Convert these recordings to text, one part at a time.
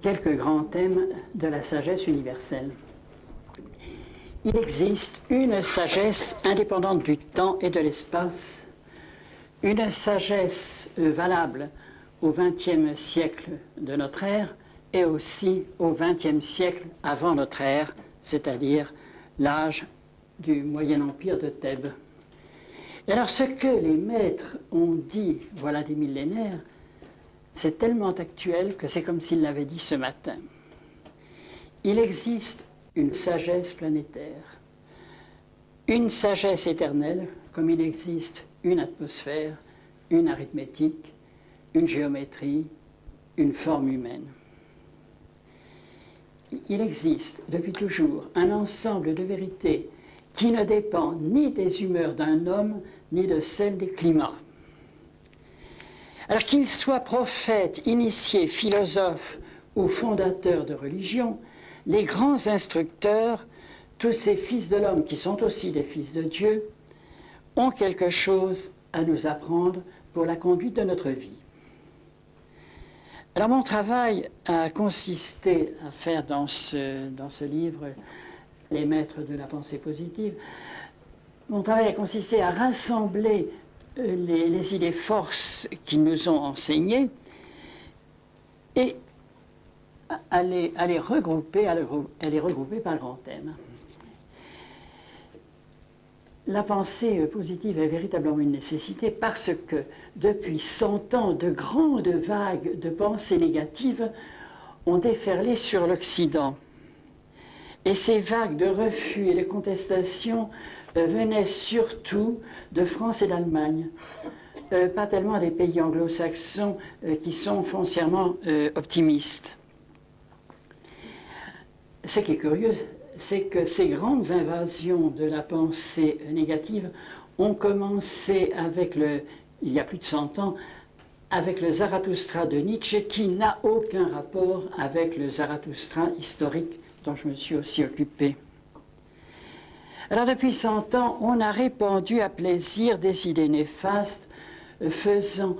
quelques grands thèmes de la sagesse universelle. Il existe une sagesse indépendante du temps et de l'espace, une sagesse valable au XXe siècle de notre ère et aussi au XXe siècle avant notre ère, c'est-à-dire l'âge du Moyen Empire de Thèbes. Et alors ce que les maîtres ont dit voilà des millénaires, c'est tellement actuel que c'est comme s'ils l'avaient dit ce matin. Il existe une sagesse planétaire, une sagesse éternelle, comme il existe une atmosphère, une arithmétique, une géométrie, une forme humaine. Il existe depuis toujours un ensemble de vérités qui ne dépend ni des humeurs d'un homme, ni de celles des climats. Alors qu'il soit prophète, initié, philosophe ou fondateur de religion, les grands instructeurs, tous ces fils de l'homme qui sont aussi des fils de Dieu, ont quelque chose à nous apprendre pour la conduite de notre vie. Alors mon travail a consisté à faire dans ce livre Les maîtres de la pensée positive, mon travail a consisté à rassembler les idées forces qui nous ont enseignées et à les regrouper par grands thèmes. La pensée positive est véritablement une nécessité parce que depuis 100 ans, de grandes vagues de pensées négatives ont déferlé sur l'Occident. Et ces vagues de refus et de contestation venaient surtout de France et d'Allemagne, pas tellement des pays anglo-saxons qui sont foncièrement optimistes. Ce qui est curieux, c'est que ces grandes invasions de la pensée négative ont commencé il y a plus de 100 ans, avec le Zarathustra de Nietzsche, qui n'a aucun rapport avec le Zarathustra historique dont je me suis aussi occupé. Alors depuis 100 ans, on a répandu à plaisir des idées néfastes, faisant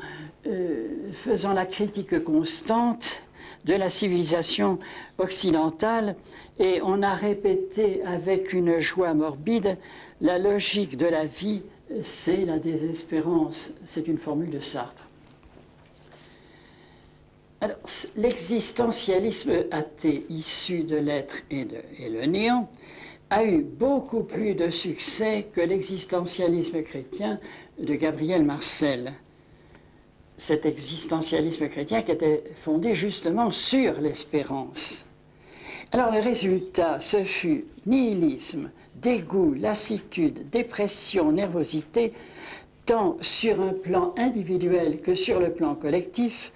la critique constante de la civilisation occidentale, et on a répété avec une joie morbide, la logique de la vie, c'est la désespérance. C'est une formule de Sartre. Alors, l'existentialisme athée issu de l'être et le néant a eu beaucoup plus de succès que l'existentialisme chrétien de Gabriel Marcel. Cet existentialisme chrétien qui était fondé justement sur l'espérance. Alors le résultat, ce fut nihilisme, dégoût, lassitude, dépression, nervosité, tant sur un plan individuel que sur le plan collectif,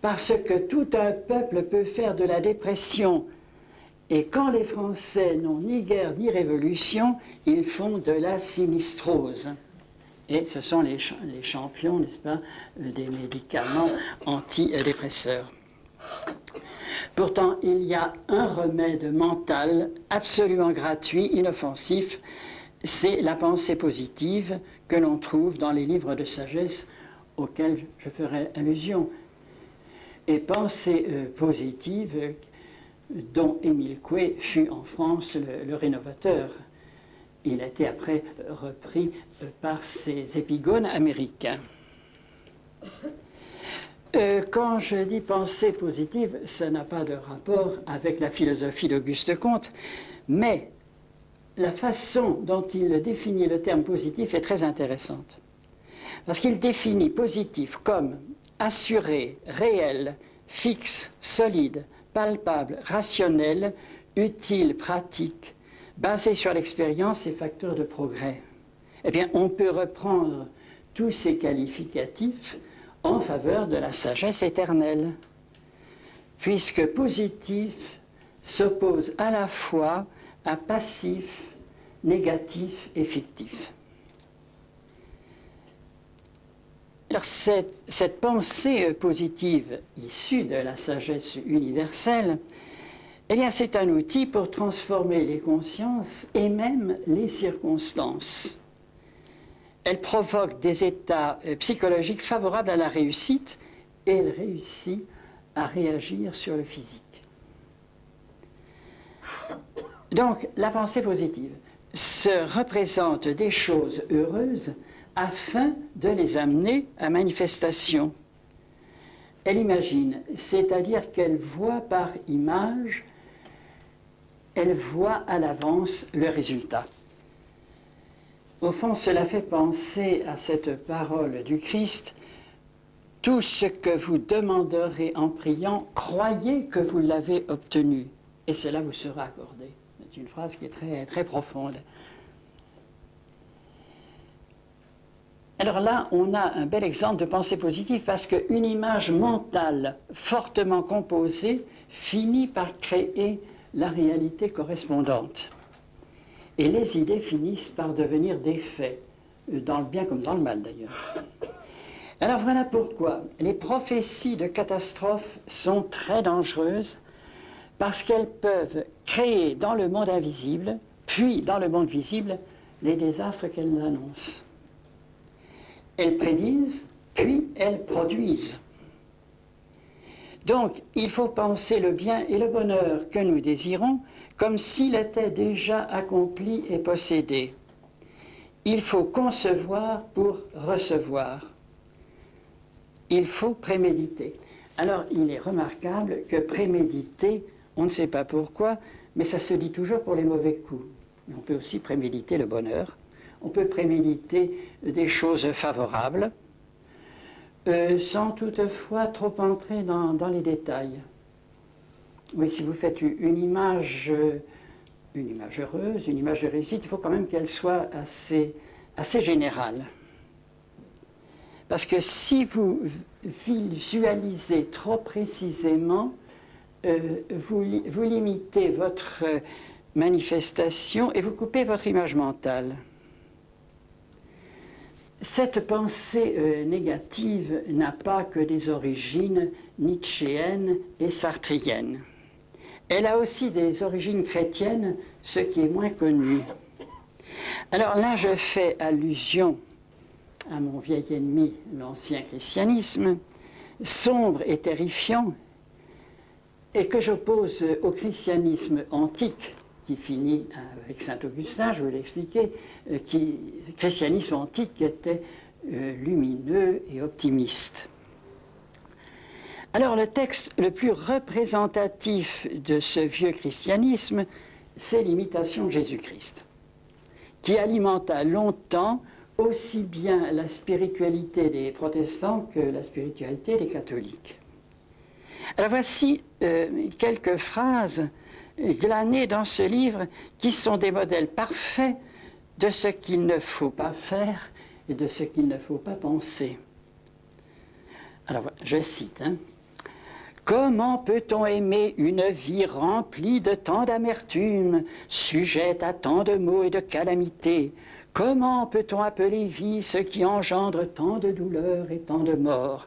parce que tout un peuple peut faire de la dépression. Et quand les Français n'ont ni guerre ni révolution, ils font de la sinistrose. Et ce sont les champions, n'est-ce pas, des médicaments antidépresseurs. Pourtant, il y a un remède mental absolument gratuit, inoffensif, c'est la pensée positive que l'on trouve dans les livres de sagesse auxquels je ferai allusion. Et pensée positive dont Émile Coué fut en France le rénovateur. Il a été après repris par ces épigones américains. Quand je dis pensée positive, ça n'a pas de rapport avec la philosophie d'Auguste Comte, mais la façon dont il définit le terme positif est très intéressante. Parce qu'il définit positif comme assuré, réel, fixe, solide, palpable, rationnel, utile, pratique, basé sur l'expérience et facteur de progrès. Eh bien, on peut reprendre tous ces qualificatifs en faveur de la sagesse éternelle, puisque positif s'oppose à la fois à passif, négatif et fictif. Alors cette pensée positive issue de la sagesse universelle, eh bien c'est un outil pour transformer les consciences et même les circonstances. Elle provoque des états psychologiques favorables à la réussite et elle réussit à réagir sur le physique. Donc, la pensée positive se représente des choses heureuses afin de les amener à manifestation. Elle imagine, c'est-à-dire qu'elle voit par image, elle voit à l'avance le résultat. Au fond, cela fait penser à cette parole du Christ: tout ce que vous demanderez en priant, croyez que vous l'avez obtenu, et cela vous sera accordé. C'est une phrase qui est très, très profonde. Alors là, on a un bel exemple de pensée positive, parce qu'une image mentale fortement composée finit par créer la réalité correspondante. Et les idées finissent par devenir des faits, dans le bien comme dans le mal d'ailleurs. Alors voilà pourquoi les prophéties de catastrophes sont très dangereuses, parce qu'elles peuvent créer dans le monde invisible, puis dans le monde visible, les désastres qu'elles annoncent. Elles prédisent, puis elles produisent. Donc, il faut penser le bien et le bonheur que nous désirons comme s'il était déjà accompli et possédé. Il faut concevoir pour recevoir. Il faut préméditer. Alors, il est remarquable que préméditer, on ne sait pas pourquoi, mais ça se dit toujours pour les mauvais coups. On peut aussi préméditer le bonheur. On peut préméditer des choses favorables, sans toutefois trop entrer dans les détails. Oui, si vous faites une image heureuse, une image de réussite, il faut quand même qu'elle soit assez générale. Parce que si vous visualisez trop précisément, vous limitez votre manifestation et vous coupez votre image mentale. Cette pensée négative n'a pas que des origines nietzschéennes et sartriennes. Elle a aussi des origines chrétiennes, ce qui est moins connu. Alors là, je fais allusion à mon vieil ennemi, l'ancien christianisme, sombre et terrifiant, et que j'oppose au christianisme antique, qui finit avec saint Augustin, je vais l'expliquer, le christianisme antique était lumineux et optimiste. Alors le texte le plus représentatif de ce vieux christianisme, c'est l'imitation de Jésus-Christ, qui alimenta longtemps aussi bien la spiritualité des protestants que la spiritualité des catholiques. Alors voici quelques phrases glanées dans ce livre qui sont des modèles parfaits de ce qu'il ne faut pas faire et de ce qu'il ne faut pas penser. Alors je cite, comment peut-on aimer une vie remplie de tant d'amertume, sujette à tant de maux et de calamités? Comment peut-on appeler vie ce qui engendre tant de douleurs et tant de morts?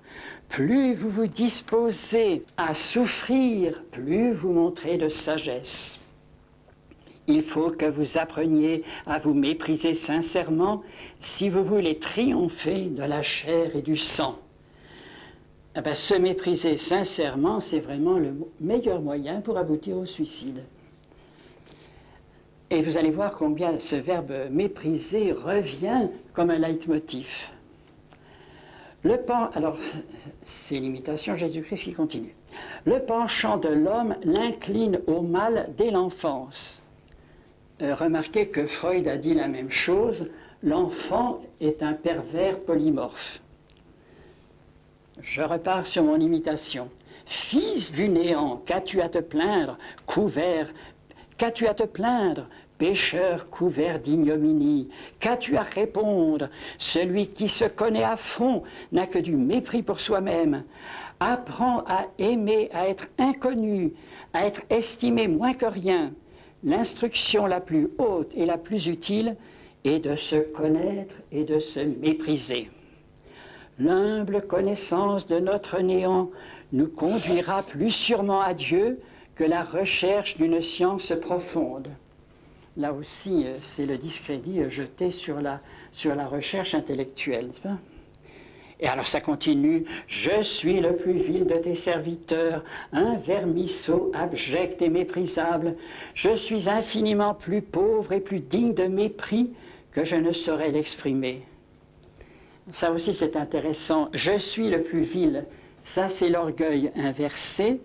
Plus vous vous disposez à souffrir, plus vous montrez de sagesse. Il faut que vous appreniez à vous mépriser sincèrement si vous voulez triompher de la chair et du sang. Eh bien, se mépriser sincèrement, c'est vraiment le meilleur moyen pour aboutir au suicide. Et vous allez voir combien ce verbe mépriser revient comme un leitmotiv. Alors, c'est l'imitation Jésus-Christ qui continue. Le penchant de l'homme l'incline au mal dès l'enfance. Remarquez que Freud a dit la même chose. L'enfant est un pervers polymorphe. Je repars sur mon imitation. Fils du néant, qu'as-tu à te plaindre, qu'as-tu à te plaindre, pécheur couvert d'ignominie? Qu'as-tu à répondre? Celui qui se connaît à fond n'a que du mépris pour soi-même. Apprends à aimer, à être inconnu, à être estimé moins que rien. L'instruction la plus haute et la plus utile est de se connaître et de se mépriser. L'humble connaissance de notre néant nous conduira plus sûrement à Dieu que la recherche d'une science profonde. Là aussi, c'est le discrédit jeté sur la recherche intellectuelle, n'est-ce pas? Et alors ça continue, je suis le plus vil de tes serviteurs, un vermisseau abject et méprisable. Je suis infiniment plus pauvre et plus digne de mépris que je ne saurais l'exprimer. Ça aussi c'est intéressant, je suis le plus vil, ça c'est l'orgueil inversé.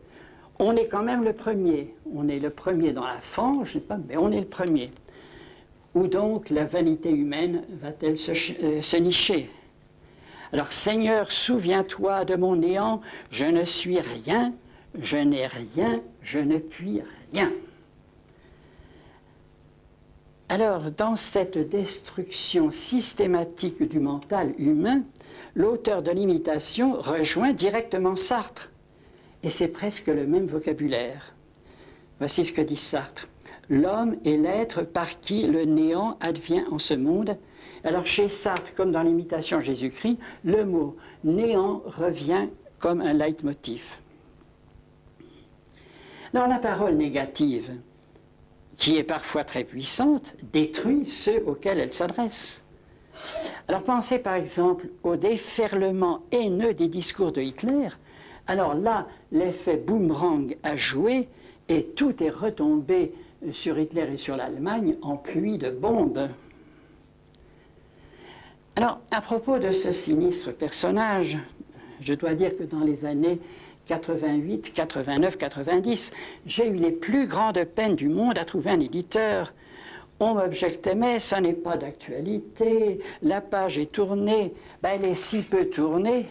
On est quand même le premier, on est le premier dans la fange, mais on est le premier. Où donc la vanité humaine va-t-elle se nicher? Alors, Seigneur, souviens-toi de mon néant, je ne suis rien, je n'ai rien, je ne puis rien. Alors, dans cette destruction systématique du mental humain, l'auteur de l'Imitation rejoint directement Sartre. Et c'est presque le même vocabulaire. Voici ce que dit Sartre. L'homme est l'être par qui le néant advient en ce monde. Alors chez Sartre, comme dans l'Imitation de Jésus-Christ, le mot néant revient comme un leitmotiv. Alors la parole négative, qui est parfois très puissante, détruit ceux auxquels elle s'adresse. Alors pensez par exemple au déferlement haineux des discours de Hitler. Alors là, l'effet boomerang a joué et tout est retombé sur Hitler et sur l'Allemagne en pluie de bombes. Alors, à propos de ce sinistre personnage, je dois dire que dans les années 88, 89, 90, j'ai eu les plus grandes peines du monde à trouver un éditeur. On m'objectait, mais ça n'est pas d'actualité, la page est tournée, elle est si peu tournée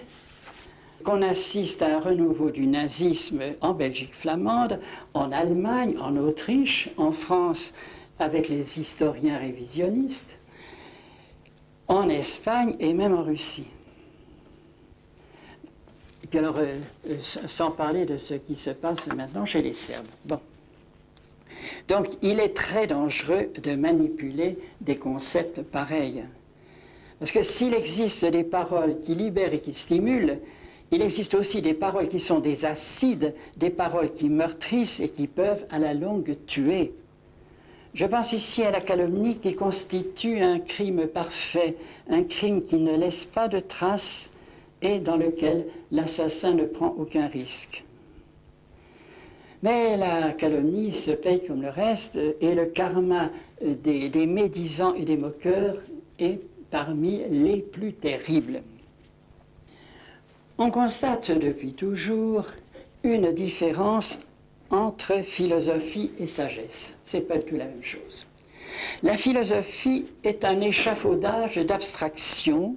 qu'on assiste à un renouveau du nazisme en Belgique flamande, en Allemagne, en Autriche, en France, avec les historiens révisionnistes, en Espagne et même en Russie. Et puis alors, sans parler de ce qui se passe maintenant chez les Serbes. Bon. Donc, il est très dangereux de manipuler des concepts pareils. Parce que s'il existe des paroles qui libèrent et qui stimulent, il existe aussi des paroles qui sont des acides, des paroles qui meurtrissent et qui peuvent à la longue tuer. Je pense ici à la calomnie qui constitue un crime parfait, un crime qui ne laisse pas de traces et dans lequel l'assassin ne prend aucun risque. Mais la calomnie se paye comme le reste et le karma des médisants et des moqueurs est parmi les plus terribles. On constate depuis toujours une différence entre philosophie et sagesse. Ce n'est pas du tout la même chose. La philosophie est un échafaudage d'abstraction,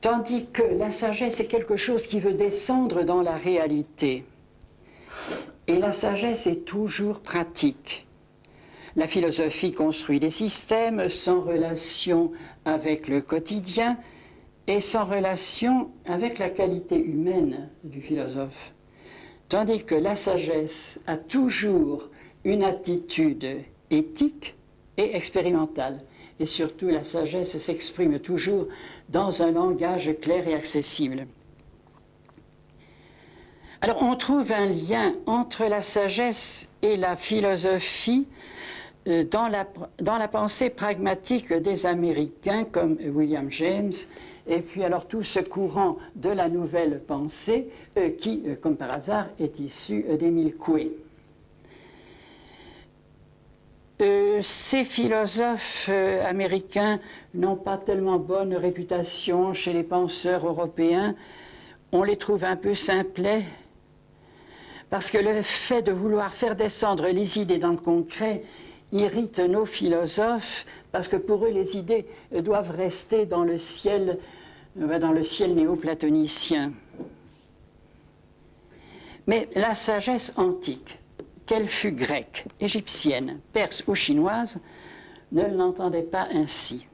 tandis que la sagesse est quelque chose qui veut descendre dans la réalité. Et la sagesse est toujours pratique. La philosophie construit des systèmes sans relation avec le quotidien et sans relation avec la qualité humaine du philosophe. Tandis que la sagesse a toujours une attitude éthique et expérimentale. Et surtout, la sagesse s'exprime toujours dans un langage clair et accessible. Alors, on trouve un lien entre la sagesse et la philosophie dans la pensée pragmatique des Américains comme William James, et puis alors tout ce courant de la nouvelle pensée qui, comme par hasard, est issu d'Émile Coué. Ces philosophes américains n'ont pas tellement bonne réputation chez les penseurs européens. On les trouve un peu simplets, parce que le fait de vouloir faire descendre les idées dans le concret irrite nos philosophes, parce que pour eux, les idées doivent rester dans le ciel néoplatonicien. Mais la sagesse antique, qu'elle fût grecque, égyptienne, perse ou chinoise, ne l'entendait pas ainsi.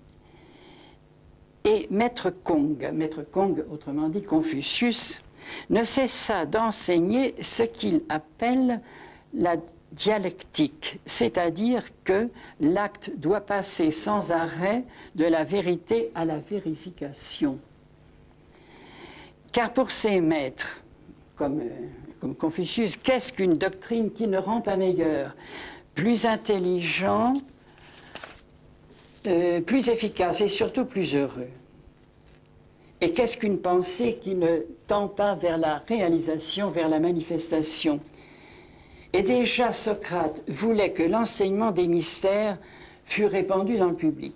Et Maître Kong, autrement dit Confucius, ne cessa d'enseigner ce qu'il appelle la dialectique, c'est-à-dire que l'acte doit passer sans arrêt de la vérité à la vérification. Car pour ces maîtres, comme Confucius, qu'est-ce qu'une doctrine qui ne rend pas meilleur, plus intelligent, plus efficace et surtout plus heureux? Et qu'est-ce qu'une pensée qui ne tend pas vers la réalisation, vers la manifestation? Et déjà Socrate voulait que l'enseignement des mystères fût répandu dans le public.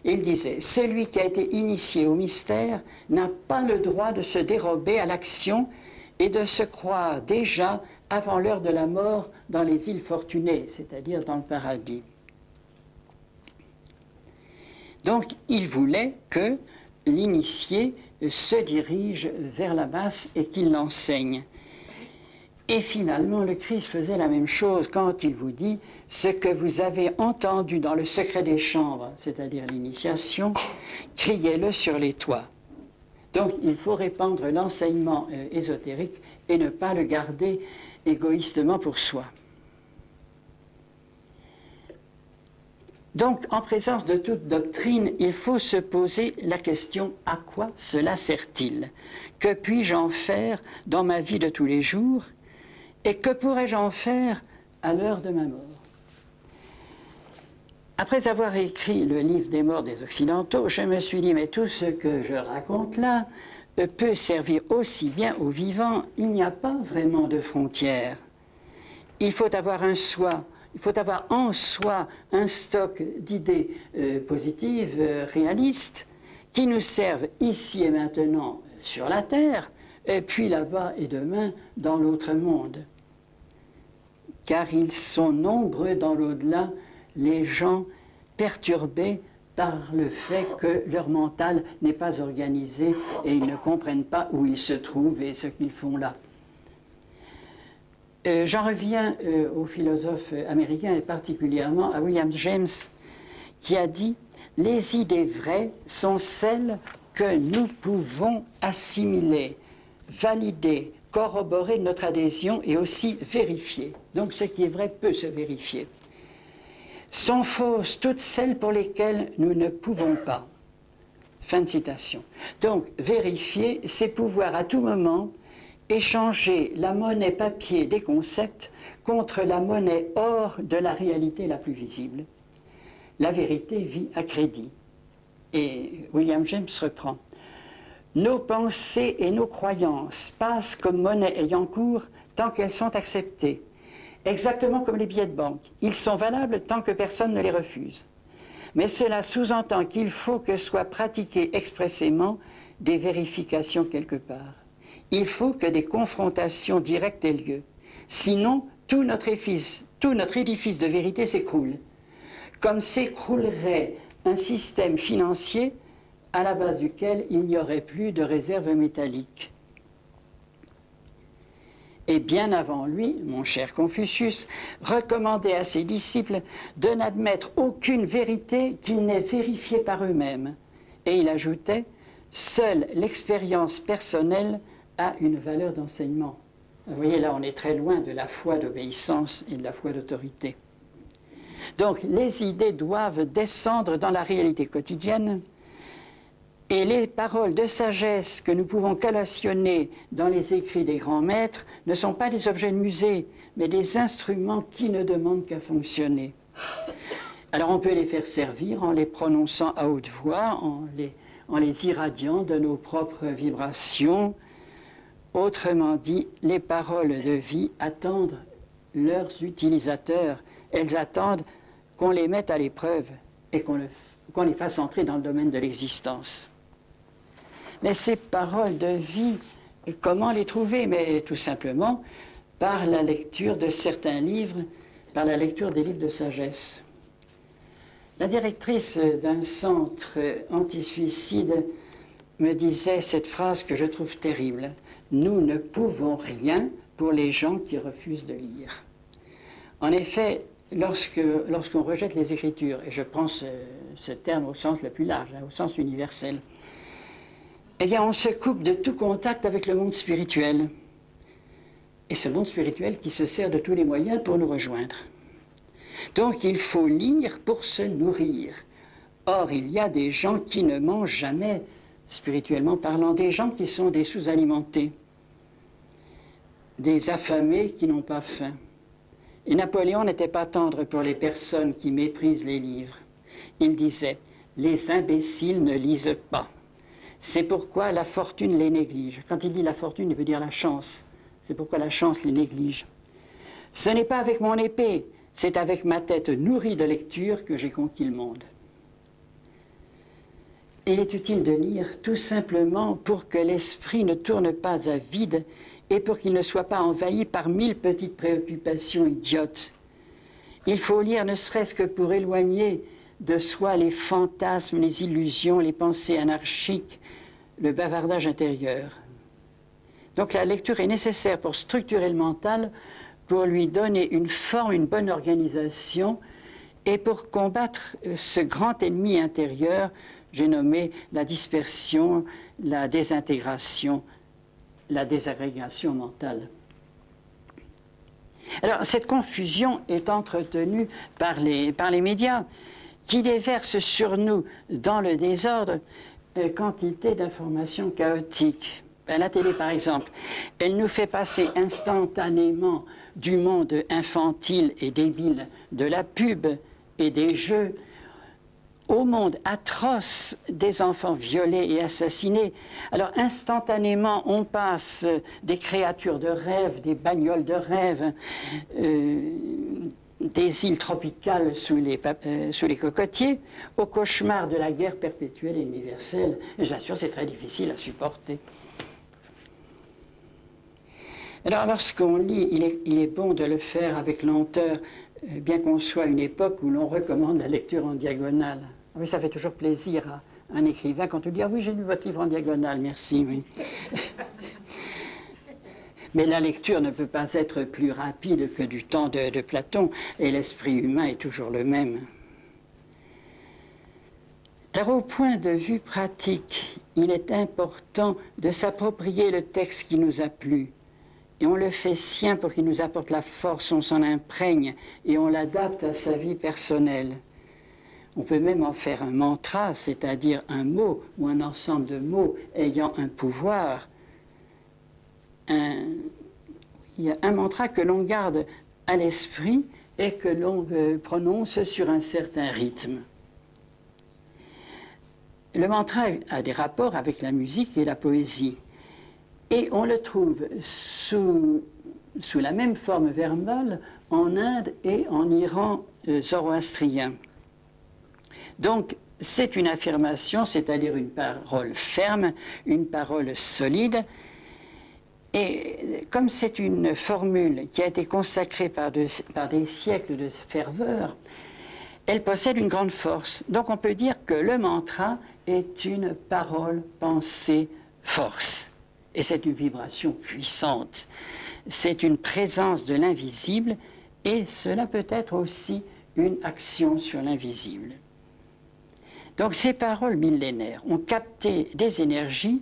Il disait, celui qui a été initié au mystère n'a pas le droit de se dérober à l'action et de se croire déjà avant l'heure de la mort dans les îles fortunées, c'est-à-dire dans le paradis. Donc il voulait que l'initié se dirige vers la masse et qu'il l'enseigne. Et finalement, le Christ faisait la même chose quand il vous dit « Ce que vous avez entendu dans le secret des chambres, c'est-à-dire l'initiation, criez-le sur les toits ». Donc, il faut répandre l'enseignement ésotérique et ne pas le garder égoïstement pour soi. Donc, en présence de toute doctrine, il faut se poser la question « À quoi cela sert-il? Que puis-je en faire dans ma vie de tous les jours ? Et que pourrais-je en faire à l'heure de ma mort ?» Après avoir écrit le livre des morts des Occidentaux, je me suis dit, mais tout ce que je raconte là peut servir aussi bien aux vivants. Il n'y a pas vraiment de frontières. Il faut avoir en soi un stock d'idées positives, réalistes, qui nous servent ici et maintenant sur la Terre, et puis là-bas et demain dans l'autre monde. Car ils sont nombreux dans l'au-delà, les gens perturbés par le fait que leur mental n'est pas organisé et ils ne comprennent pas où ils se trouvent et ce qu'ils font là. J'en reviens au philosophe américain et particulièrement à William James qui a dit « Les idées vraies sont celles que nous pouvons assimiler, valider, corroborer notre adhésion et aussi vérifier. » Donc ce qui est vrai peut se vérifier. Sont fausses toutes celles pour lesquelles nous ne pouvons pas. Fin de citation. Donc vérifier, c'est pouvoir à tout moment échanger la monnaie papier des concepts contre la monnaie or de la réalité la plus visible. La vérité vit à crédit. Et William James reprend. Nos pensées et nos croyances passent comme monnaie ayant cours tant qu'elles sont acceptées. Exactement comme les billets de banque. Ils sont valables tant que personne ne les refuse. Mais cela sous-entend qu'il faut que soient pratiquées expressément des vérifications quelque part. Il faut que des confrontations directes aient lieu. Sinon, tout notre édifice de vérité s'écroule. Comme s'écroulerait un système financier à la base duquel il n'y aurait plus de réserve métallique. Et bien avant lui, mon cher Confucius recommandait à ses disciples de n'admettre aucune vérité qu'ils n'aient vérifiée par eux-mêmes. Et il ajoutait, seule l'expérience personnelle a une valeur d'enseignement. Vous voyez, là, on est très loin de la foi d'obéissance et de la foi d'autorité. Donc, les idées doivent descendre dans la réalité quotidienne. Et les paroles de sagesse que nous pouvons collationner dans les écrits des grands maîtres ne sont pas des objets de musée, mais des instruments qui ne demandent qu'à fonctionner. Alors on peut les faire servir en les prononçant à haute voix, en les irradiant de nos propres vibrations. Autrement dit, les paroles de vie attendent leurs utilisateurs. Elles attendent qu'on les mette à l'épreuve et qu'on les fasse entrer dans le domaine de l'existence. Mais ces paroles de vie, comment les trouver? Mais tout simplement par la lecture de certains livres, par la lecture des livres de sagesse. La directrice d'un centre anti-suicide me disait cette phrase que je trouve terrible. « Nous ne pouvons rien pour les gens qui refusent de lire. » En effet, lorsqu'on rejette les Écritures, et je prends ce terme au sens le plus large, au sens universel, eh bien, on se coupe de tout contact avec le monde spirituel. Et ce monde spirituel qui se sert de tous les moyens pour nous rejoindre. Donc, il faut lire pour se nourrir. Or, il y a des gens qui ne mangent jamais, spirituellement parlant, des gens qui sont des sous-alimentés, des affamés qui n'ont pas faim. Et Napoléon n'était pas tendre pour les personnes qui méprisent les livres. Il disait « Les imbéciles ne lisent pas. C'est pourquoi la fortune les néglige. Quand il dit la fortune, il veut dire la chance. C'est pourquoi la chance les néglige. Ce n'est pas avec mon épée, c'est avec ma tête nourrie de lecture que j'ai conquis le monde. Il est utile de lire tout simplement pour que l'esprit ne tourne pas à vide et pour qu'il ne soit pas envahi par 1000 petites préoccupations idiotes. Il faut lire ne serait-ce que pour éloigner de soi les fantasmes, les illusions, les pensées anarchiques, le bavardage intérieur. Donc la lecture est nécessaire pour structurer le mental, pour lui donner une forme, une bonne organisation et pour combattre ce grand ennemi intérieur, j'ai nommé la dispersion, la désintégration, la désagrégation mentale. Alors, cette confusion est entretenue par les médias qui déversent sur nous, dans le désordre, quantité d'informations chaotiques. La télé, par exemple, elle nous fait passer instantanément du monde infantile et débile de la pub et des jeux au monde atroce des enfants violés et assassinés. Alors instantanément, on passe des créatures de rêve, des bagnoles de rêve, des îles tropicales sous les cocotiers, au cauchemar de la guerre perpétuelle et universelle. J'assure, c'est très difficile à supporter. Alors lorsqu'on lit, il est bon de le faire avec lenteur, bien qu'on soit à une époque où l'on recommande la lecture en diagonale. Oui, ça fait toujours plaisir à un écrivain quand on dit « Ah oui, j'ai lu votre livre en diagonale, merci. » oui. Mais la lecture ne peut pas être plus rapide que du temps de Platon, et l'esprit humain est toujours le même. Alors, au point de vue pratique, il est important de s'approprier le texte qui nous a plu. Et on le fait sien pour qu'il nous apporte la force, on s'en imprègne et on l'adapte à sa vie personnelle. On peut même en faire un mantra, c'est-à-dire un mot ou un ensemble de mots ayant un pouvoir. Il y a un mantra que l'on garde à l'esprit et que l'on prononce sur un certain rythme. Le mantra a des rapports avec la musique et la poésie. Et on le trouve sous la même forme verbale en Inde et en Iran zoroastrien. Donc, c'est une affirmation, c'est-à-dire une parole ferme, une parole solide. Et comme c'est une formule qui a été consacrée par des siècles de ferveur, elle possède une grande force. Donc on peut dire que le mantra est une parole, pensée, force. Et c'est une vibration puissante. C'est une présence de l'invisible et cela peut être aussi une action sur l'invisible. Donc ces paroles millénaires ont capté des énergies,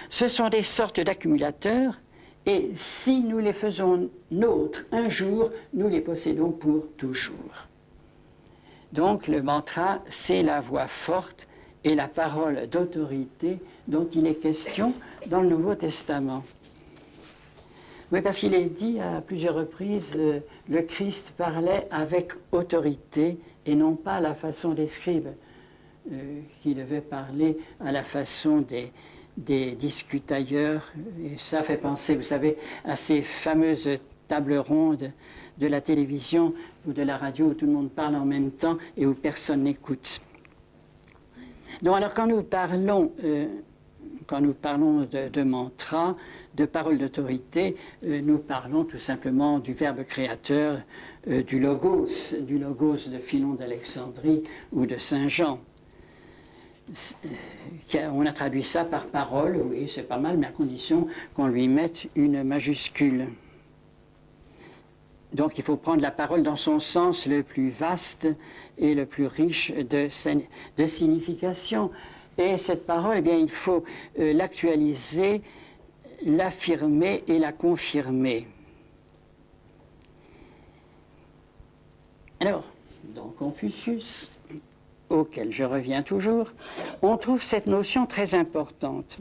ce sont des sortes d'accumulateurs et si nous les faisons nôtres un jour, nous les possédons pour toujours. Donc le mantra, c'est la voix forte et la parole d'autorité dont il est question dans le Nouveau Testament. Oui, parce qu'il est dit à plusieurs reprises, le Christ parlait avec autorité et non pas à la façon des scribes, qui devaient parler à la façon des discutailleurs. Et ça fait penser, vous savez, à ces fameuses tables rondes de la télévision ou de la radio où tout le monde parle en même temps et où personne n'écoute. Donc alors quand nous parlons de mantra, de paroles d'autorité, nous parlons tout simplement du verbe créateur, du logos de Philon d'Alexandrie ou de Saint Jean. On a traduit ça par parole, oui, c'est pas mal, mais à condition qu'on lui mette une majuscule. Donc il faut prendre la parole dans son sens le plus vaste et le plus riche de signification. Et cette parole, eh bien, il faut l'actualiser, l'affirmer et la confirmer. Alors, dans Confucius, auquel je reviens toujours, on trouve cette notion très importante.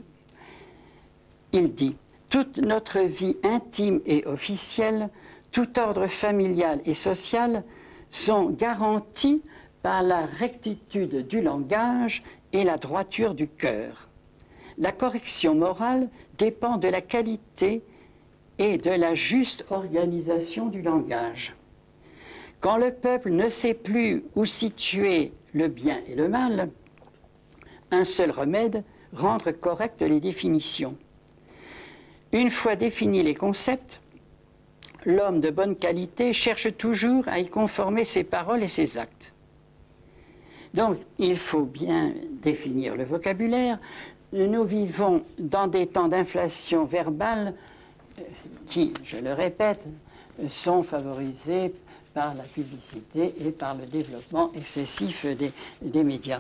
Il dit « Toute notre vie intime et officielle, tout ordre familial et social sont garantis par la rectitude du langage et la droiture du cœur. la correction morale dépend de la qualité et de la juste organisation du langage. Quand le peuple ne sait plus où situer le bien et le mal, un seul remède, rendre correctes les définitions. Une fois définis les concepts, l'homme de bonne qualité cherche toujours à y conformer ses paroles et ses actes. Donc, il faut bien définir le vocabulaire. Nous vivons dans des temps d'inflation verbale qui, je le répète, sont favorisés par la publicité et par le développement excessif des médias.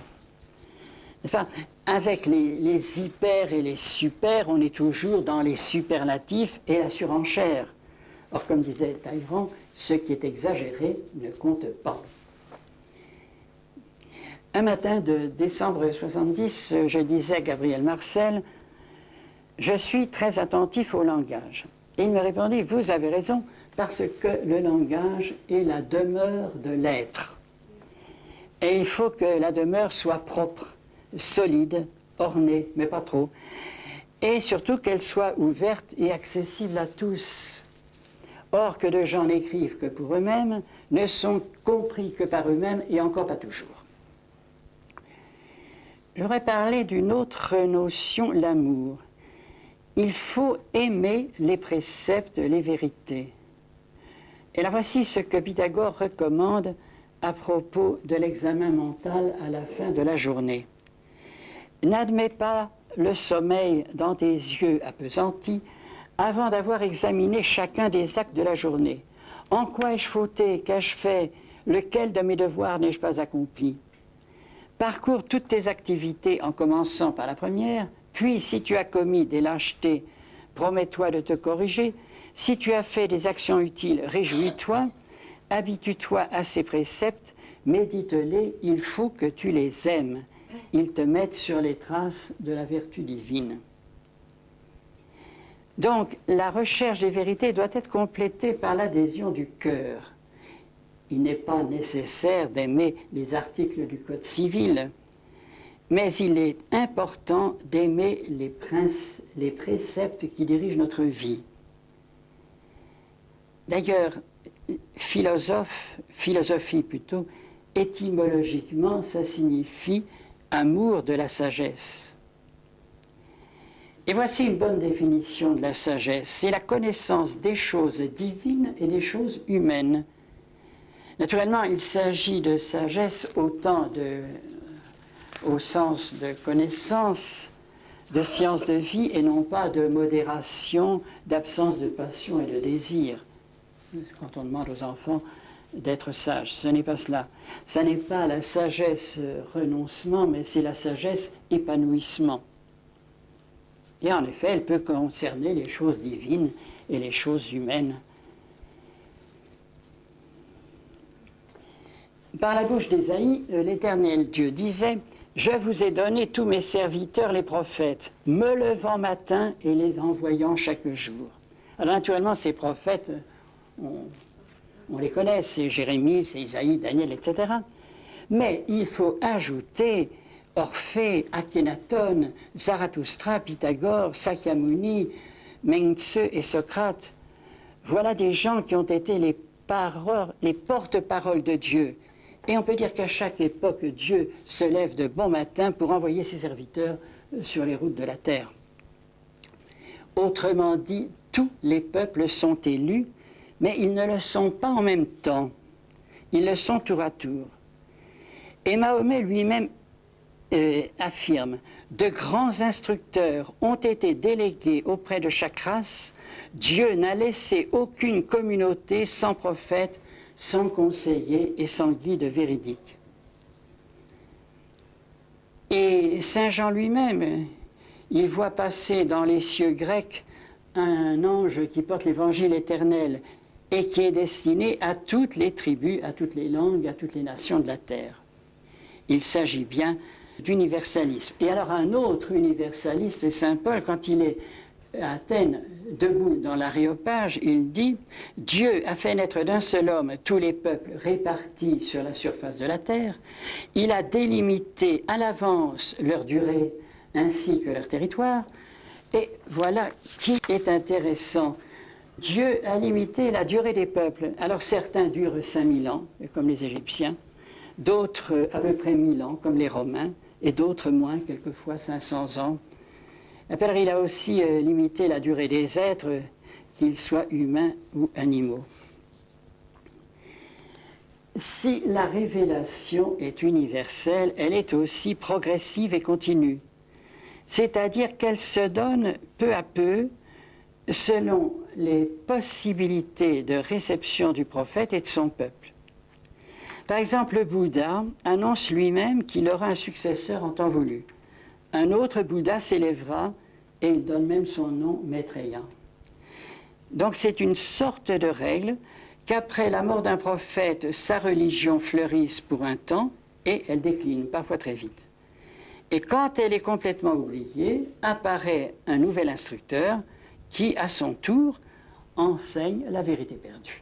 Enfin, avec les hyper et les super, on est toujours dans les superlatifs et la surenchère. Or, comme disait Talleyrand, ce qui est exagéré ne compte pas. Un matin de décembre 70, je disais à Gabriel Marcel, « Je suis très attentif au langage. » Et il me répondit, « Vous avez raison, parce que le langage est la demeure de l'être. Et il faut que la demeure soit propre, solide, ornée, mais pas trop. Et surtout qu'elle soit ouverte et accessible à tous. Or, que de gens n'écrivent que pour eux-mêmes, ne sont compris que par eux-mêmes et encore pas toujours. » J'aurais parlé d'une autre notion, l'amour. Il faut aimer les préceptes, les vérités. Et là, voici ce que Pythagore recommande à propos de l'examen mental à la fin de la journée. N'admets pas le sommeil dans tes yeux appesantis avant d'avoir examiné chacun des actes de la journée. En quoi ai-je fauté? Qu'ai-je fait? Lequel de mes devoirs n'ai-je pas accompli? Parcours toutes tes activités en commençant par la première, puis si tu as commis des lâchetés, promets-toi de te corriger. Si tu as fait des actions utiles, réjouis-toi, habitue-toi à ces préceptes, médite-les, il faut que tu les aimes. Ils te mettent sur les traces de la vertu divine. Donc, la recherche des vérités doit être complétée par l'adhésion du cœur. Il n'est pas nécessaire d'aimer les articles du Code civil, mais il est important d'aimer les préceptes qui dirigent notre vie. D'ailleurs, philosophie plutôt, étymologiquement, ça signifie amour de la sagesse. Et voici une bonne définition de la sagesse. C'est la connaissance des choses divines et des choses humaines. Naturellement, il s'agit de sagesse autant au sens de connaissance, de science de vie, et non pas de modération, d'absence de passion et de désir. Quand on demande aux enfants d'être sages, ce n'est pas cela. Ce n'est pas la sagesse renoncement, mais c'est la sagesse épanouissement. Et en effet, elle peut concerner les choses divines et les choses humaines. Par la bouche d'Ésaïe, l'Éternel Dieu disait « Je vous ai donné tous mes serviteurs les prophètes, me levant matin et les envoyant chaque jour. » Alors naturellement, ces prophètes, on les connaît, c'est Jérémie, c'est Isaïe, Daniel, etc. Mais il faut ajouter Orphée, Akhénaton, Zarathustra, Pythagore, Sakyamuni, Mengtse et Socrate. Voilà des gens qui ont été les porte-paroles de Dieu. Et on peut dire qu'à chaque époque, Dieu se lève de bon matin pour envoyer ses serviteurs sur les routes de la terre. Autrement dit, tous les peuples sont élus, mais ils ne le sont pas en même temps. Ils le sont tour à tour. Et Mahomet lui-même affirme « De grands instructeurs ont été délégués auprès de chaque race. Dieu n'a laissé aucune communauté sans prophète, sans conseiller et sans guide véridique. » Et Saint Jean lui-même, il voit passer dans les cieux grecs un ange qui porte l'évangile éternel et qui est destiné à toutes les tribus, à toutes les langues, à toutes les nations de la terre. Il s'agit bien d'universalisme. Et alors un autre universaliste, c'est Saint Paul, quand il est à Athènes, debout dans l'aréopage, il dit « Dieu a fait naître d'un seul homme tous les peuples répartis sur la surface de la terre. Il a délimité à l'avance leur durée, ainsi que leur territoire. Et voilà qui est intéressant. Dieu a limité la durée des peuples. Alors certains durent 5000 ans, comme les Égyptiens, d'autres à peu près 1000 ans, comme les Romains, et d'autres moins, quelquefois 500 ans. Il a aussi limité la durée des êtres, qu'ils soient humains ou animaux. Si la révélation est universelle, elle est aussi progressive et continue. C'est-à-dire qu'elle se donne peu à peu selon les possibilités de réception du prophète et de son peuple. Par exemple, le Bouddha annonce lui-même qu'il aura un successeur en temps voulu. Un autre Bouddha s'élèvera et il donne même son nom Maitreya. Donc c'est une sorte de règle qu'après la mort d'un prophète, sa religion fleurisse pour un temps et elle décline, parfois très vite. Et quand elle est complètement oubliée, apparaît un nouvel instructeur qui, à son tour, enseigne la vérité perdue.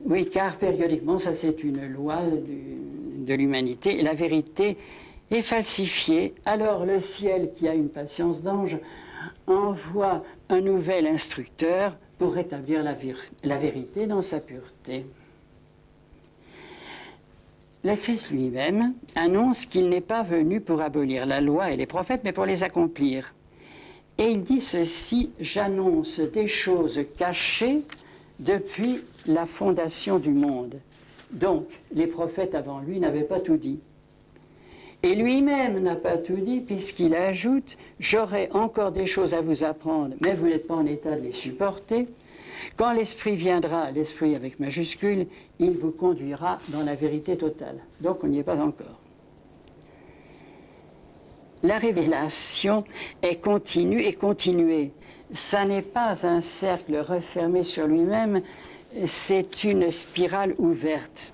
Oui, car périodiquement, ça c'est une loi de l'humanité, la vérité est falsifiée. Alors le ciel, qui a une patience d'ange, envoie un nouvel instructeur pour rétablir la vérité dans sa pureté. Le Christ lui-même annonce qu'il n'est pas venu pour abolir la loi et les prophètes, mais pour les accomplir. Et il dit ceci: j'annonce des choses cachées depuis la fondation du monde. Donc, les prophètes avant lui n'avaient pas tout dit. Et lui-même n'a pas tout dit, puisqu'il ajoute: j'aurai encore des choses à vous apprendre, mais vous n'êtes pas en état de les supporter. Quand l'Esprit viendra, l'Esprit avec majuscule, il vous conduira dans la vérité totale. Donc on n'y est pas encore. La révélation est continue et continuée. Ça n'est pas un cercle refermé sur lui-même, c'est une spirale ouverte.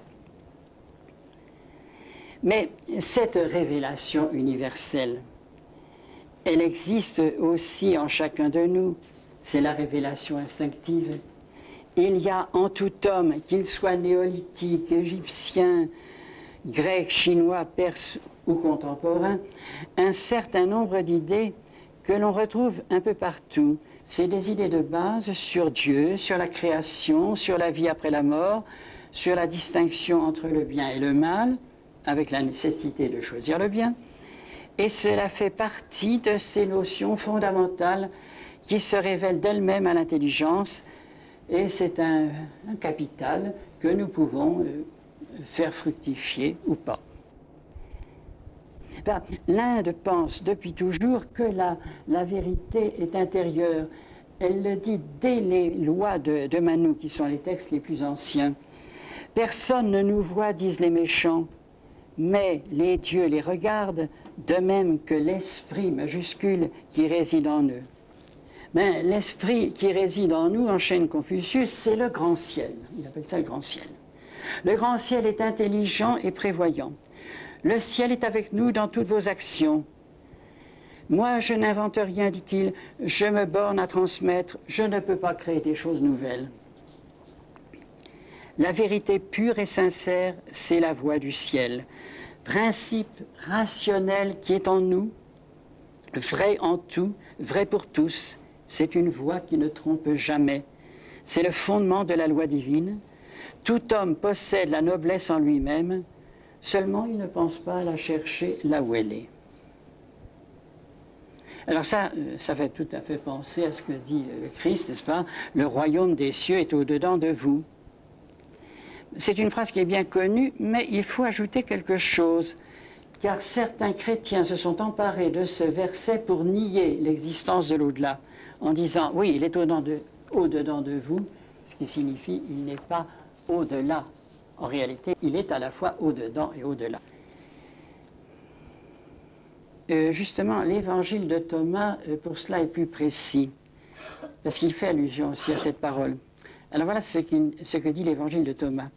Mais cette révélation universelle, elle existe aussi en chacun de nous. C'est la révélation instinctive. Il y a en tout homme, qu'il soit néolithique, égyptien, grec, chinois, perse ou contemporain, un certain nombre d'idées que l'on retrouve un peu partout. C'est des idées de base sur Dieu, sur la création, sur la vie après la mort, sur la distinction entre le bien et le mal, avec la nécessité de choisir le bien. Et cela fait partie de ces notions fondamentales qui se révèlent d'elles-mêmes à l'intelligence, et c'est un capital que nous pouvons faire fructifier ou pas. L'Inde pense depuis toujours que la vérité est intérieure. Elle le dit dès les lois de Manu, qui sont les textes les plus anciens. Personne ne nous voit, disent les méchants, mais les dieux les regardent, de même que l'esprit majuscule qui réside en eux. Mais l'esprit qui réside en nous, enchaîne Confucius, c'est le grand ciel. Il appelle ça le grand ciel. Le grand ciel est intelligent et prévoyant. Le ciel est avec nous dans toutes vos actions. Moi, je n'invente rien, dit-il, je me borne à transmettre, je ne peux pas créer des choses nouvelles. La vérité pure et sincère, c'est la voix du ciel. Principe rationnel qui est en nous, vrai en tout, vrai pour tous. C'est une voix qui ne trompe jamais. C'est le fondement de la loi divine. Tout homme possède la noblesse en lui-même, seulement il ne pense pas à la chercher là où elle est. Alors ça fait tout à fait penser à ce que dit le Christ, n'est-ce pas? Le royaume des cieux est au-dedans de vous. C'est une phrase qui est bien connue, mais il faut ajouter quelque chose, car certains chrétiens se sont emparés de ce verset pour nier l'existence de l'au-delà, en disant, oui, il est au-dedans de vous, ce qui signifie il n'est pas au-delà. En réalité, il est à la fois au-dedans et au-delà. Justement, l'évangile de Thomas, pour cela, est plus précis, parce qu'il fait allusion aussi à cette parole. Alors voilà ce que dit l'évangile de Thomas.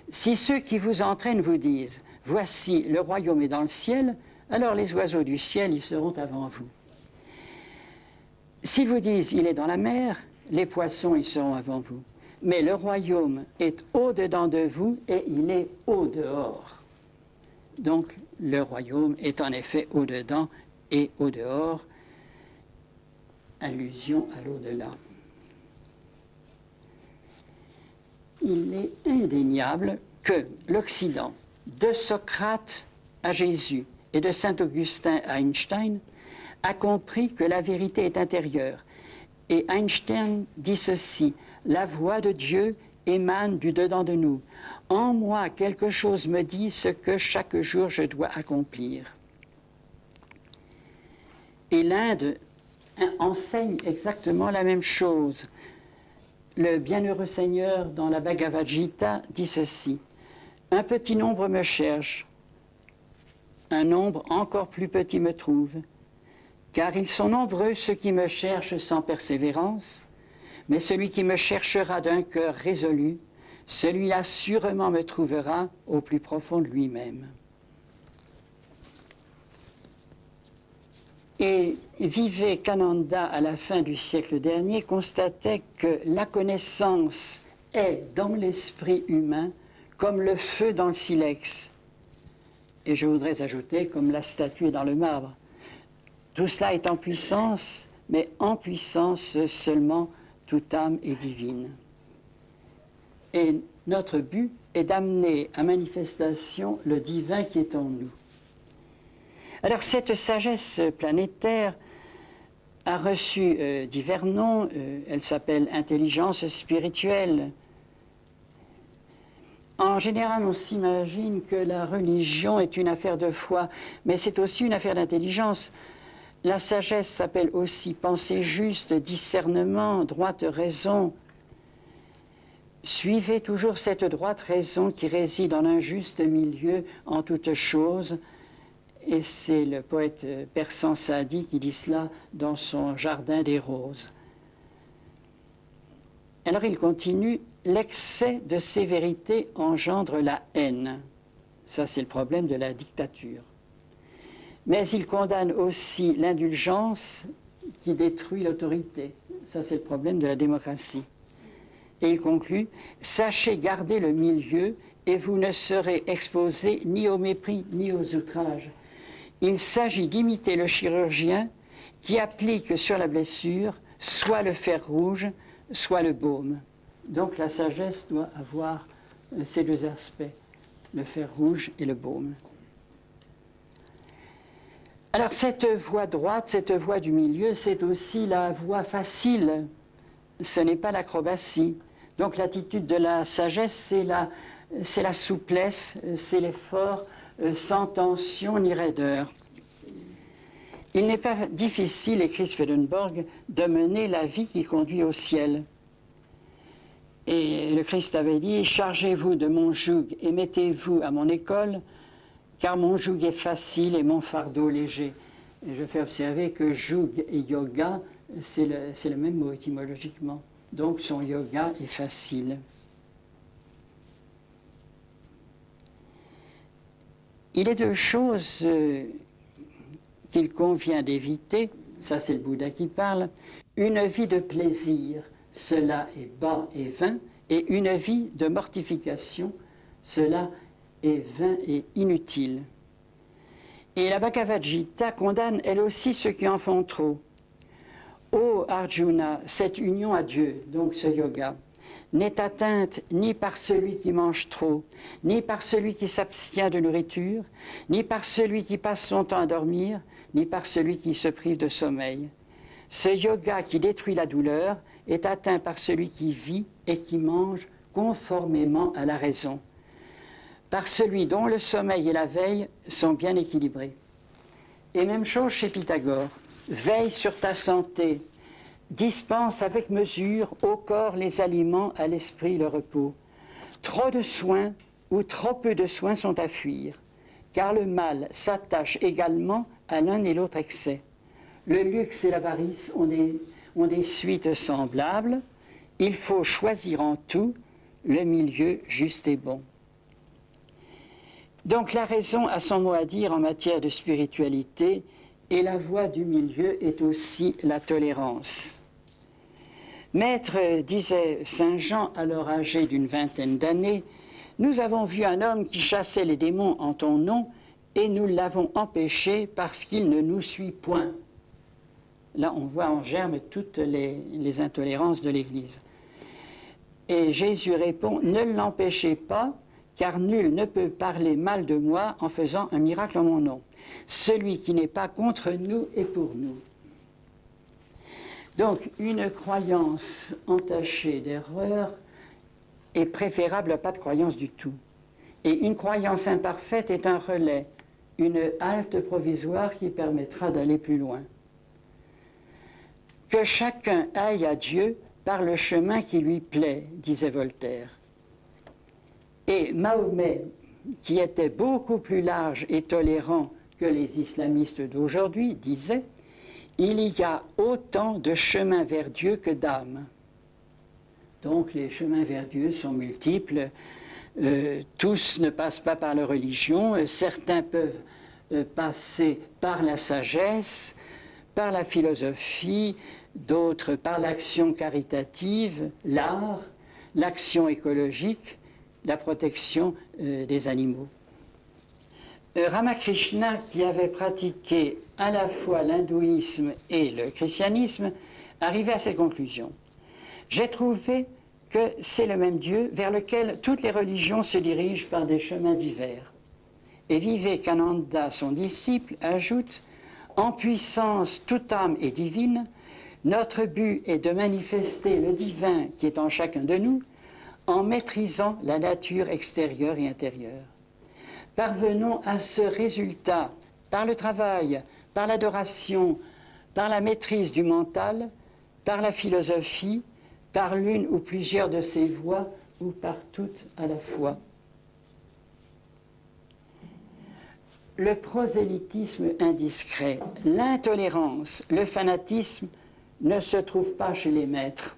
Si ceux qui vous entraînent vous disent, voici, le royaume est dans le ciel, alors les oiseaux du ciel y seront avant vous. S'ils vous disent, il est dans la mer, les poissons y seront avant vous. Mais le royaume est au-dedans de vous et il est au-dehors. Donc le royaume est en effet au-dedans et au-dehors, allusion à l'au-delà. Il est indéniable que l'Occident, de Socrate à Jésus et de Saint Augustin à Einstein, a compris que la vérité est intérieure. Et Einstein dit ceci: la voix de Dieu émane du dedans de nous. En moi, quelque chose me dit ce que chaque jour je dois accomplir. Et l'Inde enseigne exactement la même chose. Le bienheureux Seigneur, dans la Bhagavad Gita, dit ceci: un petit nombre me cherche, un nombre encore plus petit me trouve, car ils sont nombreux ceux qui me cherchent sans persévérance, mais celui qui me cherchera d'un cœur résolu, celui-là sûrement me trouvera au plus profond de lui-même. Et Vivekananda, à la fin du siècle dernier, constatait que la connaissance est dans l'esprit humain comme le feu dans le silex. Et je voudrais ajouter comme la statue est dans le marbre. Tout cela est en puissance, mais en puissance seulement toute âme est divine. Et notre but est d'amener à manifestation le divin qui est en nous. Alors cette sagesse planétaire a reçu divers noms. Elle s'appelle intelligence spirituelle. En général, on s'imagine que la religion est une affaire de foi, mais c'est aussi une affaire d'intelligence. La sagesse s'appelle aussi pensée juste, discernement, droite raison. Suivez toujours cette droite raison qui réside en un juste milieu en toutes choses. Et c'est le poète persan Saadi qui dit cela dans son Jardin des roses. Alors il continue: l'excès de sévérité engendre la haine. Ça, c'est le problème de la dictature. Mais il condamne aussi l'indulgence qui détruit l'autorité. Ça, c'est le problème de la démocratie. Et il conclut: sachez garder le milieu et vous ne serez exposés ni au mépris ni aux outrages. Il s'agit d'imiter le chirurgien qui applique sur la blessure soit le fer rouge, soit le baume. Donc la sagesse doit avoir ces deux aspects, le fer rouge et le baume. Alors cette voie droite, cette voie du milieu, c'est aussi la voie facile. Ce n'est pas l'acrobatie. Donc l'attitude de la sagesse, c'est la souplesse, c'est l'effort sans tension ni raideur. Il n'est pas difficile, écrit Swedenborg, de mener la vie qui conduit au ciel. Et le Christ avait dit: chargez-vous de mon joug et mettez-vous à mon école, car mon joug est facile et mon fardeau léger. Et je fais observer que joug et yoga, c'est le même mot étymologiquement. Donc son yoga est facile. Il est deux choses qu'il convient d'éviter, ça c'est le Bouddha qui parle: une vie de plaisir, cela est bas et vain, et une vie de mortification, cela est vain et inutile. Et la Bhagavad Gita condamne elle aussi ceux qui en font trop. Ô Arjuna, cette union à Dieu, donc ce yoga, n'est atteinte ni par celui qui mange trop, ni par celui qui s'abstient de nourriture, ni par celui qui passe son temps à dormir, ni par celui qui se prive de sommeil. Ce yoga qui détruit la douleur est atteint par celui qui vit et qui mange conformément à la raison, par celui dont le sommeil et la veille sont bien équilibrés. Et même chose chez Pythagore: veille sur ta santé, dispense avec mesure au corps les aliments, à l'esprit le repos. Trop de soins ou trop peu de soins sont à fuir, car le mal s'attache également à l'un et l'autre excès. Le luxe et l'avarice ont des suites semblables. Il faut choisir en tout le milieu juste et bon. Donc la raison a son mot à dire en matière de spiritualité, et la voie du milieu est aussi la tolérance. Maître, disait Saint Jean, alors âgé d'une vingtaine d'années, nous avons vu un homme qui chassait les démons en ton nom, et nous l'avons empêché parce qu'il ne nous suit point. Là, on voit en germe toutes les intolérances de l'Église. Et Jésus répond, ne l'empêchez pas, car nul ne peut parler mal de moi en faisant un miracle en mon nom. Celui qui n'est pas contre nous est pour nous. Donc, une croyance entachée d'erreur est préférable à pas de croyance du tout. Et une croyance imparfaite est un relais, une halte provisoire qui permettra d'aller plus loin. Que chacun aille à Dieu par le chemin qui lui plaît, disait Voltaire. Et Mahomet, qui était beaucoup plus large et tolérant que les islamistes d'aujourd'hui, disait « Il y a autant de chemins vers Dieu que d'âmes ». Donc les chemins vers Dieu sont multiples. Tous ne passent pas par la religion. Certains peuvent passer par la sagesse, par la philosophie, d'autres par l'action caritative, l'art, l'action écologique, la protection des animaux. Ramakrishna, qui avait pratiqué à la fois l'hindouisme et le christianisme, arrivait à cette conclusion. J'ai trouvé que c'est le même Dieu vers lequel toutes les religions se dirigent par des chemins divers. Et Vivekananda, son disciple, ajoute « En puissance, toute âme est divine. Notre but est de manifester le divin qui est en chacun de nous en maîtrisant la nature extérieure et intérieure. Parvenons à ce résultat par le travail, par l'adoration, par la maîtrise du mental, par la philosophie, par l'une ou plusieurs de ces voies, ou par toutes à la fois. » Le prosélytisme indiscret, l'intolérance, le fanatisme ne se trouvent pas chez les maîtres.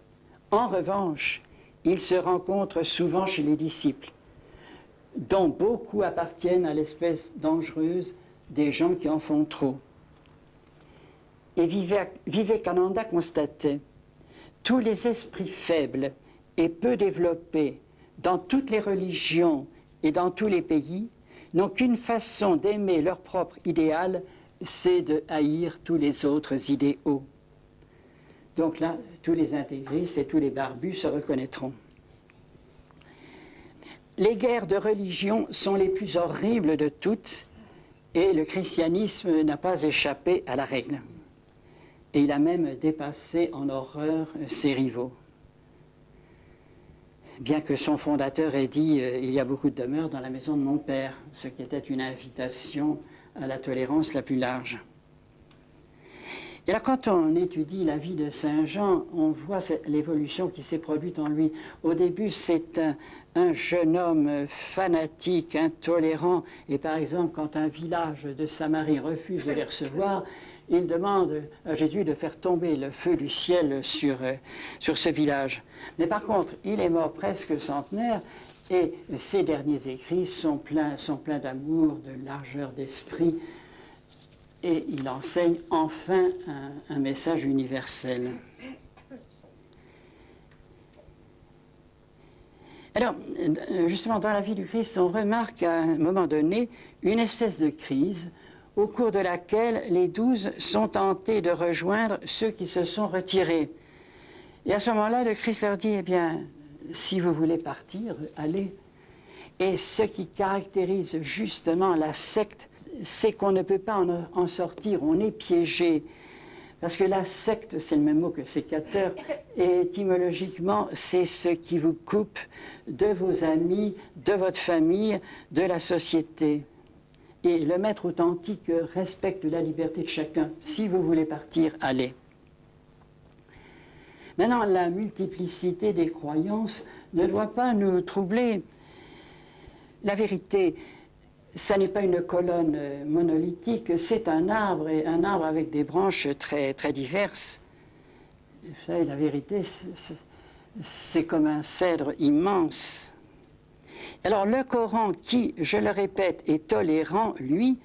En revanche, ils se rencontrent souvent chez les disciples, dont beaucoup appartiennent à l'espèce dangereuse des gens qui en font trop. Et Vivekananda constatait « Tous les esprits faibles et peu développés dans toutes les religions et dans tous les pays n'ont qu'une façon d'aimer leur propre idéal, c'est de haïr tous les autres idéaux. » Donc là, tous les intégristes et tous les barbus se reconnaîtront. Les guerres de religion sont les plus horribles de toutes, et le christianisme n'a pas échappé à la règle. Et il a même dépassé en horreur ses rivaux. Bien que son fondateur ait dit « il y a beaucoup de demeures dans la maison de mon père », ce qui était une invitation à la tolérance la plus large. Et là, quand on étudie la vie de Saint Jean, on voit l'évolution qui s'est produite en lui. Au début, c'est un jeune homme fanatique, intolérant, et par exemple, quand un village de Samarie refuse de les recevoir, il demande à Jésus de faire tomber le feu du ciel sur ce village. Mais par contre, il est mort presque centenaire, et ses derniers écrits sont pleins d'amour, de largeur d'esprit, et il enseigne enfin un message universel. Alors, justement, dans la vie du Christ, on remarque à un moment donné une espèce de crise au cours de laquelle les 12 sont tentés de rejoindre ceux qui se sont retirés. Et à ce moment-là, le Christ leur dit, eh bien, si vous voulez partir, allez. Et ce qui caractérise justement la secte, c'est qu'on ne peut pas en sortir, on est piégé. Parce que la secte, c'est le même mot que sécateur, et étymologiquement, c'est ce qui vous coupe de vos amis, de votre famille, de la société. Et le maître authentique respecte la liberté de chacun. Si vous voulez partir, allez. Maintenant, la multiplicité des croyances ne doit pas nous troubler. La vérité, ça n'est pas une colonne monolithique, c'est un arbre, et un arbre avec des branches très, très diverses. Vous savez, la vérité, c'est comme un cèdre immense. Alors le Coran, qui, je le répète, est tolérant, lui,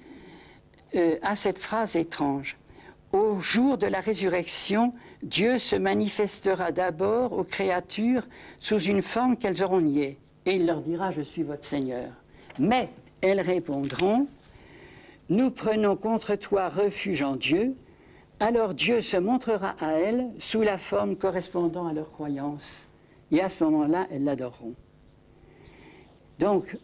a cette phrase étrange. « Au jour de la résurrection, Dieu se manifestera d'abord aux créatures sous une forme qu'elles auront niée, et il leur dira « Je suis votre Seigneur ». Mais elles répondront nous prenons contre toi refuge en Dieu, alors Dieu se montrera à elles sous la forme correspondant à leur croyance. Et à ce moment-là, elles l'adoreront. Donc,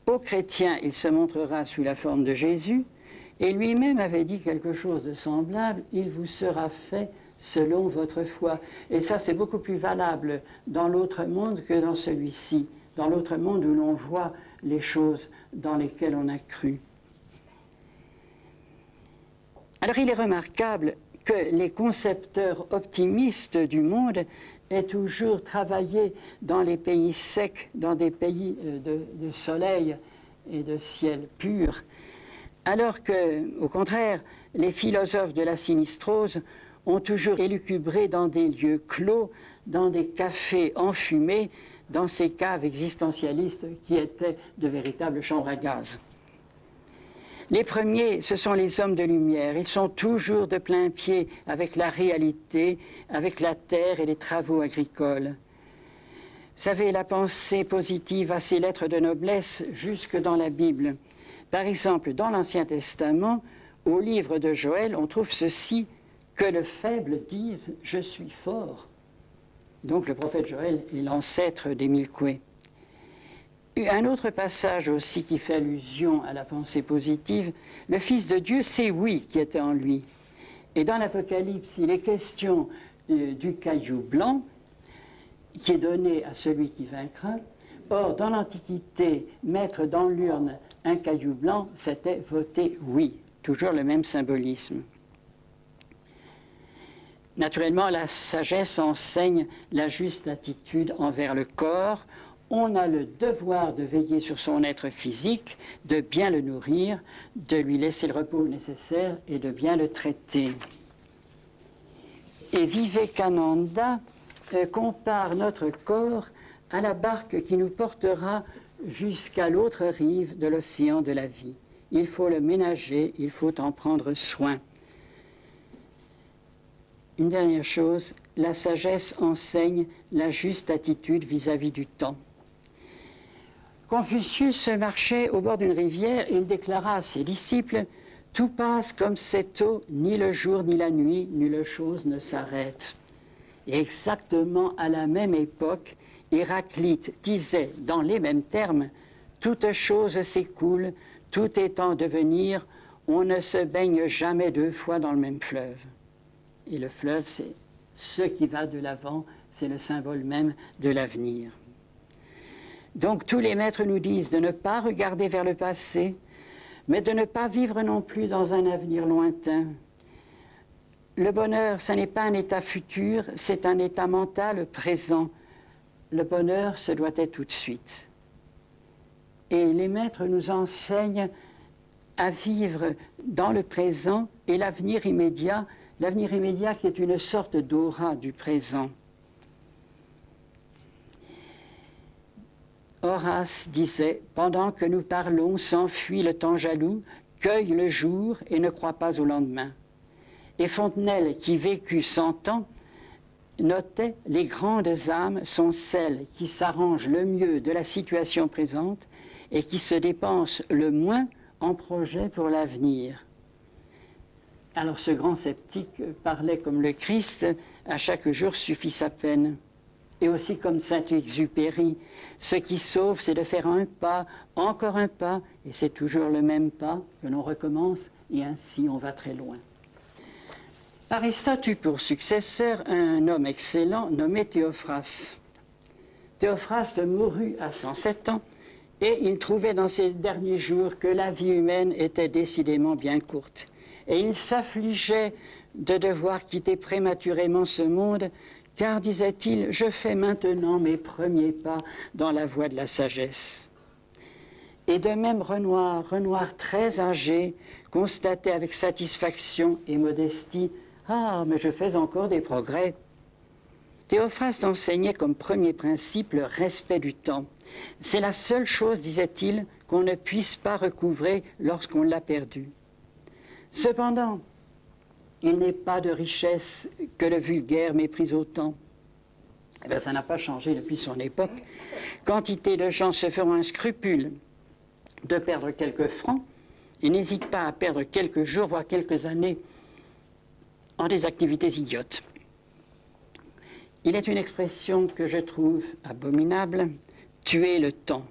aux chrétiens, il se montrera sous la forme de Jésus, et lui-même avait dit quelque chose de semblable, « Il vous sera fait selon votre foi ». Et ça, c'est beaucoup plus valable dans l'autre monde que dans celui-ci, dans l'autre monde où l'on voit les choses dans lesquelles on a cru. Alors il est remarquable que les concepteurs optimistes du monde aient toujours travaillé dans les pays secs, dans des pays de soleil et de ciel pur, alors que, au contraire, les philosophes de la sinistrose ont toujours élucubré dans des lieux clos, dans des cafés enfumés, dans ces caves existentialistes qui étaient de véritables chambres à gaz. Les premiers, ce sont les hommes de lumière. Ils sont toujours de plein pied avec la réalité, avec la terre et les travaux agricoles. Vous savez, la pensée positive a ses lettres de noblesse jusque dans la Bible. Par exemple, dans l'Ancien Testament, au livre de Joël, on trouve ceci, « Que le faible dise « Je suis fort ». Donc le prophète Joël est l'ancêtre des Milkoué. Un autre passage aussi qui fait allusion à la pensée positive, le Fils de Dieu, c'est oui qui était en lui. Et dans l'Apocalypse, il est question du caillou blanc qui est donné à celui qui vaincra. Or, dans l'Antiquité, mettre dans l'urne un caillou blanc, c'était voter oui, toujours le même symbolisme. Naturellement, la sagesse enseigne la juste attitude envers le corps. On a le devoir de veiller sur son être physique, de bien le nourrir, de lui laisser le repos nécessaire et de bien le traiter. Et Vivekananda compare notre corps à la barque qui nous portera jusqu'à l'autre rive de l'océan de la vie. Il faut le ménager, il faut en prendre soin. Une dernière chose, la sagesse enseigne la juste attitude vis-à-vis du temps. Confucius marchait au bord d'une rivière et il déclara à ses disciples « Tout passe comme cette eau, ni le jour ni la nuit, nulle chose ne s'arrête. » Et exactement à la même époque, Héraclite disait dans les mêmes termes « Toute chose s'écoule, tout est en devenir, on ne se baigne jamais deux fois dans le même fleuve. » Et le fleuve, c'est ce qui va de l'avant, c'est le symbole même de l'avenir. Donc tous les maîtres nous disent de ne pas regarder vers le passé, mais de ne pas vivre non plus dans un avenir lointain. Le bonheur, ce n'est pas un état futur, c'est un état mental présent. Le bonheur, ce doit être tout de suite. Et les maîtres nous enseignent à vivre dans le présent et l'avenir immédiat qui est une sorte d'aura du présent. Horace disait « Pendant que nous parlons, s'enfuit le temps jaloux, cueille le jour et ne croit pas au lendemain. » Et Fontenelle, qui vécut 100 ans, notait « Les grandes âmes sont celles qui s'arrangent le mieux de la situation présente et qui se dépensent le moins en projets pour l'avenir. » Alors ce grand sceptique parlait comme le Christ, à chaque jour suffit sa peine. Et aussi comme Saint-Exupéry, ce qui sauve, c'est de faire un pas, encore un pas, et c'est toujours le même pas que l'on recommence, et ainsi on va très loin. Aristote eut pour successeur un homme excellent nommé Théophraste. Théophraste mourut à 107 ans, et il trouvait dans ses derniers jours que la vie humaine était décidément bien courte. Et il s'affligeait de devoir quitter prématurément ce monde, car, disait-il, je fais maintenant mes premiers pas dans la voie de la sagesse. Et de même Renoir très âgé, constatait avec satisfaction et modestie « Ah, mais je fais encore des progrès !» Théophraste enseignait comme premier principe le respect du temps. C'est la seule chose, disait-il, qu'on ne puisse pas recouvrer lorsqu'on l'a perdu. Cependant, il n'est pas de richesse que le vulgaire méprise autant. Eh bien, ça n'a pas changé depuis son époque. Quantité de gens se feront un scrupule de perdre quelques francs et n'hésite pas à perdre quelques jours, voire quelques années, en des activités idiotes. Il est une expression que je trouve abominable, tuer le temps,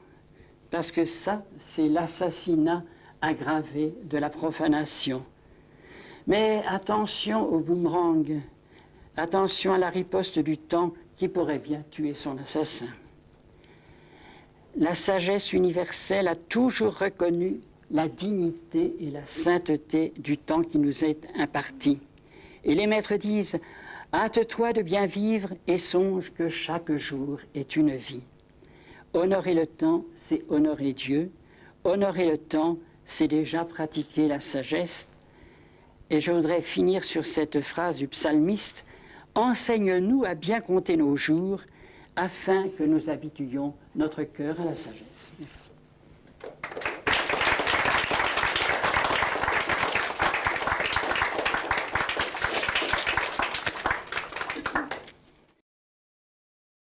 parce que ça, c'est l'assassinat aggravé de la profanation. Mais attention au boomerang, attention à la riposte du temps qui pourrait bien tuer son assassin. La sagesse universelle a toujours reconnu la dignité et la sainteté du temps qui nous est imparti. Et les maîtres disent « Hâte-toi de bien vivre et songe que chaque jour est une vie ». Honorer le temps, c'est honorer Dieu. Honorer le temps, c'est déjà pratiquer la sagesse. Et je voudrais finir sur cette phrase du psalmiste « Enseigne-nous à bien compter nos jours, afin que nous habituions notre cœur à la sagesse. » Merci.